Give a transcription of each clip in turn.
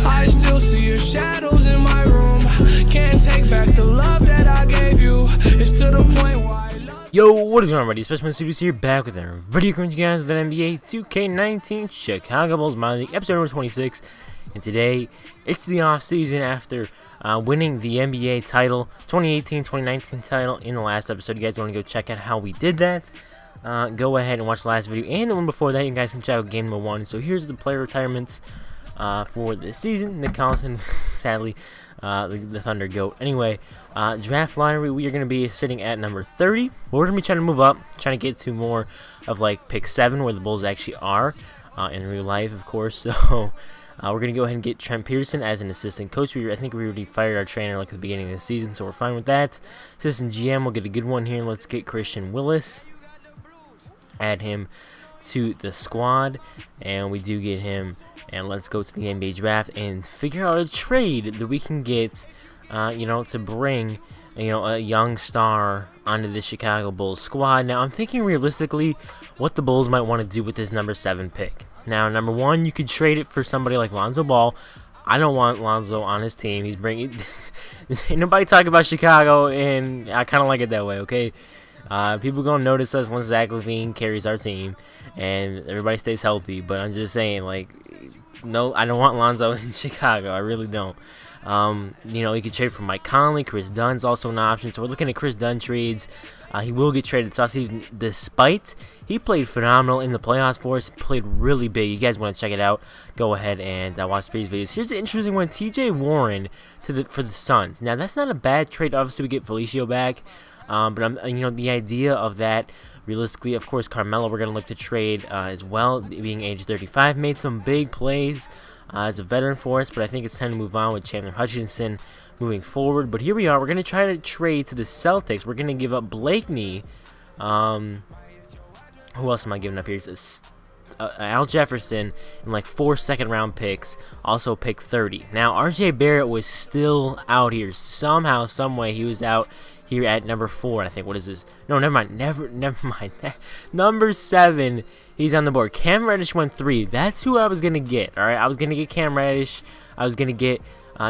I still see your shadows in my room. Can't take back the love that I gave you. It's to the point where I love. Yo, what is going on, everybody? It's FreshMode Studios here, back with another video coming to you guys with an NBA 2K19 Chicago Bulls MyLeague, episode number 26. And today, it's the off-season after winning the NBA title, 2018-2019 title in the last episode. You guys want to go check out how we did that? Go ahead and watch the last video and the one before that. You guys can check out game number 1. So here's the player retirements for this season. Nick Collison, sadly, the Thunder GOAT. Anyway, draft lottery, we are going to be sitting at number 30. We're going to be trying to move up, trying to get to more of like pick 7, where the Bulls actually are in real life, of course. So we're going to go ahead and get Trent Peterson as an assistant coach. I think we already fired our trainer like at the beginning of the season, so we're fine with that. Assistant GM, we'll get a good one here. Let's get Christian Willis. Add him to the squad, and we do get him. And let's go to the NBA draft and figure out a trade that we can get, to bring, a young star onto the Chicago Bulls squad. Now, I'm thinking realistically what the Bulls might want to do with this number 7 pick. Now, number 1, you could trade it for somebody like Lonzo Ball. I don't want Lonzo on his team. He's bringing. Ain't nobody talk about Chicago, and I kind of like it that way. Okay, people gonna notice us once Zach LaVine carries our team, and everybody stays healthy. But I'm just saying, like, no, I don't want Lonzo in Chicago. I really don't. You could trade for Mike Conley. Chris Dunn's also an option. So we're looking at Chris Dunn trades. He will get traded to us, even despite he played phenomenal in the playoffs for us. Played really big. You guys want to check it out? Go ahead and watch these videos. Here's an interesting one: T.J. Warren for the Suns. Now that's not a bad trade. Obviously, we get Felicio back, but the idea of that. Realistically, of course, Carmelo we're going to look to trade as well, being age 35. Made some big plays as a veteran for us, but I think it's time to move on with Chandler Hutchinson moving forward. But here we are. We're going to try to trade to the Celtics. We're going to give up Blakeney. Who else am I giving up here? Al Jefferson and like 4 second-round picks. Also pick 30. Now, RJ Barrett was still out here. Somehow, someway, he was out here at number 4. I think, what is this? No, never mind. Never mind. Number 7, he's on the board. Cam Reddish went 3. That's who I was going to get, all right? I was going to get Cam Reddish. I was going to get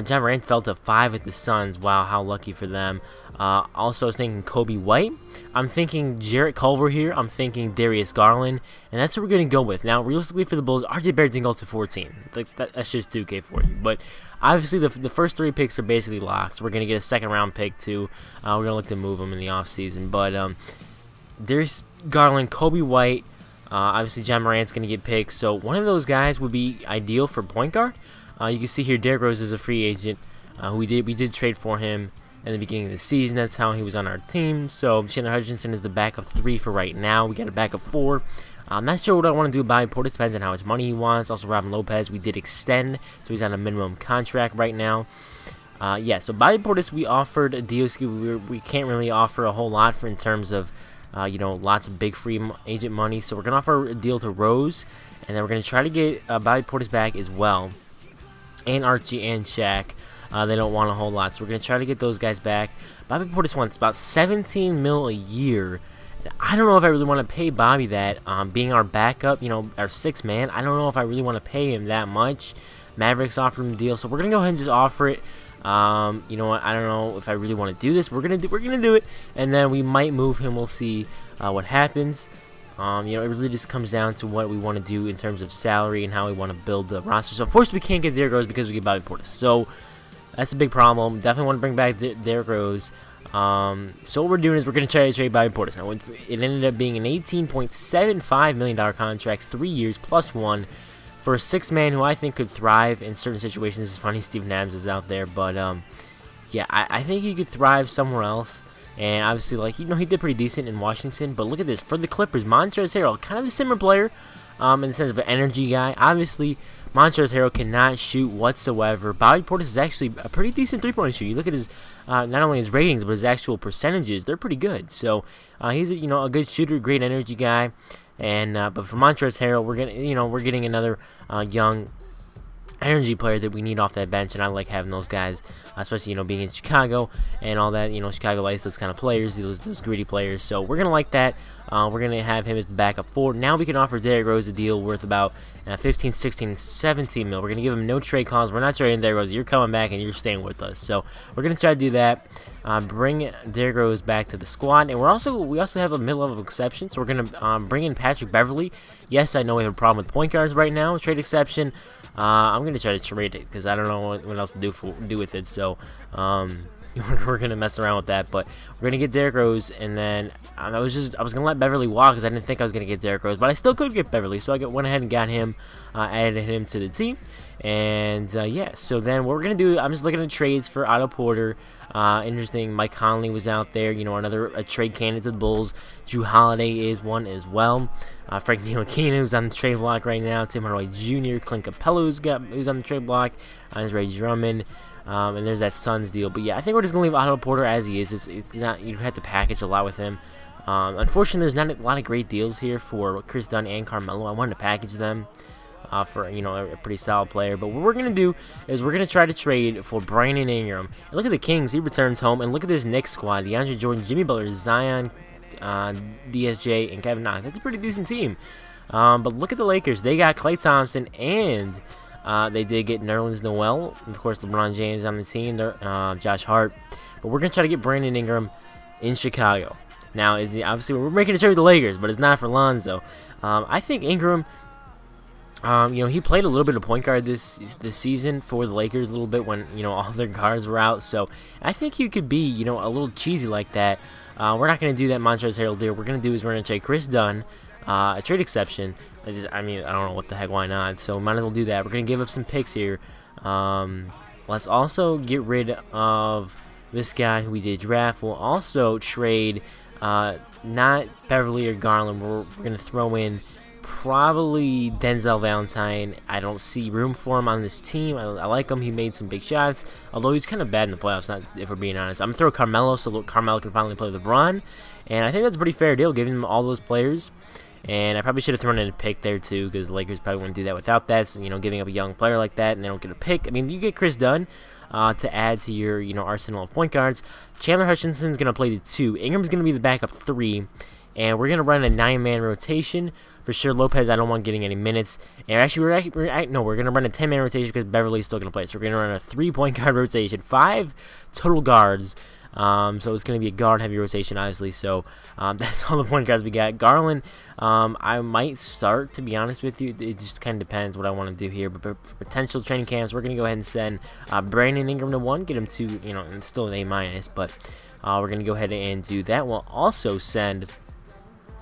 John Morant fell to 5 at the Suns. Wow, how lucky for them. Also, I was thinking Kobe White. I'm thinking Jarrett Culver here. I'm thinking Darius Garland. And that's what we're going to go with. Now, realistically for the Bulls, RJ Barrett didn't go to 14. That's just 2K for you. But obviously, the first 3 picks are basically locked. So we're going to get a second-round pick, too. We're going to look to move them in the offseason. But Darius Garland, Kobe White, obviously John Morant's going to get picked. So one of those guys would be ideal for point guard. You can see here Derrick Rose is a free agent. We did trade for him in the beginning of the season. That's how he was on our team. So Chandler Hutchinson is the backup 3 for right now. We got a backup 4. I'm not sure what I want to do with Bobby Portis. Depends on how much money he wants. Also, Robin Lopez, we did extend, so he's on a minimum contract right now. So Bobby Portis, we offered a deal. We can't really offer a whole lot in terms of, lots of big free agent money. So we're going to offer a deal to Rose, and then we're going to try to get Bobby Portis back as well. And Archie and Shaq. They don't want a whole lot, so we're going to try to get those guys back. Bobby Portis wants about $17 million a year. I don't know if I really want to pay Bobby that. Being our backup, our 6th man, I don't know if I really want to pay him that much. Mavericks offered him a deal, so we're going to go ahead and just offer it. You know what? I don't know if I really want to do this. We're going to do it, and then we might move him. We'll see what happens. It really just comes down to what we want to do in terms of salary and how we want to build the roster. So, of course, we can't get Derrick Rose because we get Bobby Portis. So, that's a big problem. Definitely want to bring back Derrick Rose. So, what we're doing is we're going to try to trade Bobby Portis. Now, it ended up being an $18.75 million contract, 3 years plus 1, for a 6th man who I think could thrive in certain situations. It's funny Steven Adams is out there, but, I think he could thrive somewhere else. And obviously, he did pretty decent in Washington. But look at this. For the Clippers, Montrezl Harrell, kind of a similar player in the sense of an energy guy. Obviously, Montrezl Harrell cannot shoot whatsoever. Bobby Portis is actually a pretty decent three-point shooter. You look at his, not only his ratings, but his actual percentages. They're pretty good. So, he's a good shooter, great energy guy. And but for Montrezl Harrell, we're getting another young energy player that we need off that bench, and I like having those guys, especially being in Chicago and all that. Chicago likes those kind of players, those greedy players. So we're gonna like that. We're gonna have him as the backup 4. Now we can offer Derrick Rose a deal worth about 15, 16, 17 mil. We're gonna give him no trade clause. We're not trading Derrick Rose. You're coming back and you're staying with us. So we're gonna try to do that. Bring Derrick Rose back to the squad, and we also have a mid-level exception. So we're gonna bring in Patrick Beverley. Yes, I know we have a problem with point guards right now. Trade exception. I'm gonna try to trade it because I don't know what else to do with it. So we're gonna mess around with that. But we're gonna get Derrick Rose, and then I was gonna let Beverley walk because I didn't think I was gonna get Derrick Rose, but I still could get Beverley. So I went ahead and got him, added him to the team, and yeah. So then what we're gonna do? I'm just looking at trades for Otto Porter. Interesting. Mike Conley was out there. Another trade candidate to the Bulls. Drew Holiday is one as well. Frank Ntilikina, who's on the trade block right now. Tim Hardaway Jr., Clint Capella, who's on the trade block. Andre Drummond. And there's that Suns deal. But yeah, I think we're just going to leave Otto Porter as he is. It's not, you have to package a lot with him. Unfortunately, there's not a lot of great deals here for Chris Dunn and Carmelo. I wanted to package them for a pretty solid player. But what we're going to do is we're going to try to trade for Bryant and Ingram. And look at the Kings. He returns home. And look at this Knicks squad. DeAndre Jordan, Jimmy Butler, Zion, DSJ, and Kevin Knox. That's a pretty decent team. But look at the Lakers. They got Klay Thompson, and they did get Nerlens Noel. Of course, LeBron James on the team. Josh Hart. But we're going to try to get Brandon Ingram in Chicago. Now, obviously, we're making a trade with the Lakers, but it's not for Lonzo. I think Ingram, he played a little bit of point guard this season for the Lakers a little bit when, all their guards were out. So I think he could be, a little cheesy like that. We're not going to do that Montrezl Harrell deal. We're going to do is we're going to trade Chris Dunn, a trade exception. I don't know what the heck, why not? So might as well do that. We're going to give up some picks here. Let's also get rid of this guy who we did draft. We'll also trade not Beverley or Garland. We're going to throw in probably Denzel Valentine. I don't see room for him on this team. I like him. He made some big shots, although he's kind of bad in the playoffs, if we're being honest. I'm going to throw Carmelo so Carmelo can finally play with LeBron, and I think that's a pretty fair deal, giving him all those players. And I probably should have thrown in a pick there too, because the Lakers probably wouldn't do that without that. So, giving up a young player like that and they don't get a pick. I mean, you get Chris Dunn to add to your, arsenal of point guards. Chandler Hutchinson's going to play the 2. Ingram's going to be the backup 3. And we're going to run a 9-man rotation. For sure, Lopez, I don't want getting any minutes. And actually, we're going to run a 10-man rotation because Beverly's still going to play. So we're going to run a 3-point guard rotation. 5 total guards. So it's going to be a guard-heavy rotation, obviously. So that's all the point guards we got. Garland, I might start, to be honest with you. It just kind of depends what I want to do here. But for potential training camps, we're going to go ahead and send Brandon Ingram to 1, get him to, and still an A-. But we're going to go ahead and do that. We'll also send,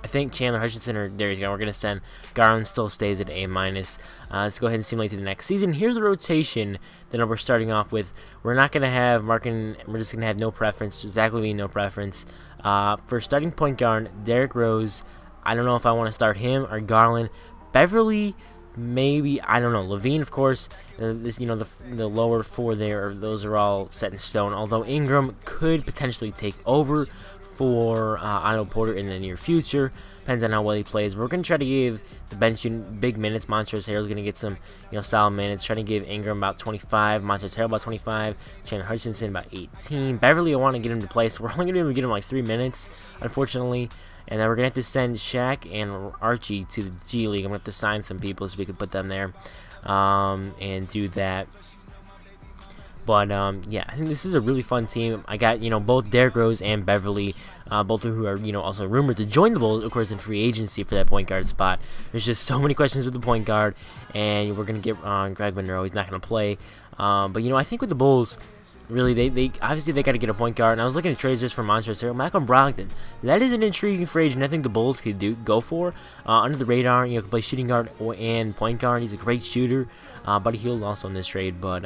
I think, Chandler Hutchinson or Darius Garland. We're going to send Garland, still stays at A-. Let's go ahead and simulate to the next season. Here's the rotation that we're starting off with. We're not going to have Markin. We're just going to have no preference. Zach LaVine, no preference. For starting point guard, Derrick Rose. I don't know if I want to start him or Garland. Beverley, maybe. I don't know. LaVine, of course. The lower 4 there, those are all set in stone. Although Ingram could potentially take over for Otto Porter in the near future. Depends on how well he plays. We're going to try to give the bench big minutes. Montrezl Harrell's going to get some, solid minutes. Trying to give Ingram about 25. Montrezl Harrell about 25. Chandler Hutchinson about 18. Beverly, I want to get him to play, so we're only going to be able to get him like 3 minutes, unfortunately. And then we're going to have to send Shaq and Archie to the G League. I'm going to have to sign some people so we can put them there and do that. But, yeah, I think this is a really fun team. I got, both Derrick Rose and Beverley, both of who are, also rumored to join the Bulls, of course, in free agency for that point guard spot. There's just so many questions with the point guard, and we're going to get Greg Monroe. He's not going to play. But, I think with the Bulls, really, they obviously they got to get a point guard. And I was looking at trades just for Montrezl Harrell. Malcolm Brogdon, that is an intriguing free agent. I think the Bulls could go for under the radar. Can play shooting guard and point guard. He's a great shooter. Buddy Hield also in this trade, but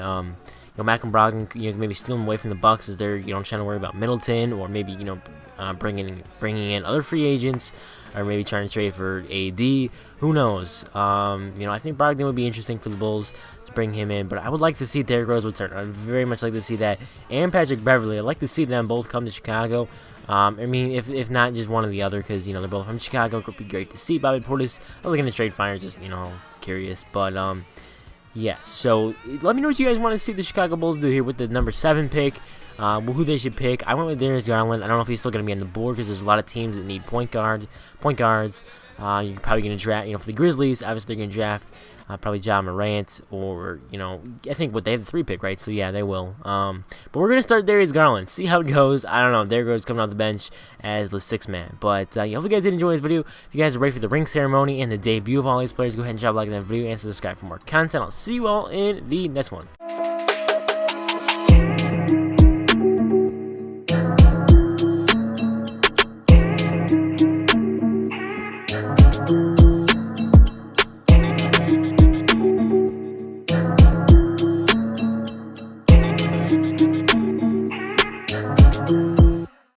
Malcolm Brogdon, maybe steal him away from the Bucks as they're trying to worry about Middleton, or maybe bringing in other free agents, or maybe trying to trade for AD. Who knows? I think Brogdon would be interesting for the Bulls to bring him in, but I would like to see Derrick Rose return. I'd very much like to see that, and Patrick Beverley. I'd like to see them both come to Chicago. If not just one or the other, because they're both from Chicago. It would be great to see Bobby Portis. I was looking to trade Fire, just curious, but Yeah, so let me know what you guys want to see the Chicago Bulls do here with the number 7 pick. Who they should pick. I went with Darius Garland. I don't know if he's still going to be on the board because there's a lot of teams that need point guards. You're probably going to draft, for the Grizzlies, obviously they're going to draft probably Ja Morant or, I think they have the 3 pick, right? So yeah, they will. But we're going to start Darius Garland. See how it goes. I don't know. Derrick Rose coming off the bench as the 6th man. But hopefully you guys did enjoy this video. If you guys are ready for the ring ceremony and the debut of all these players, go ahead and drop a like on that video and subscribe for more content. I'll see you all in the next one.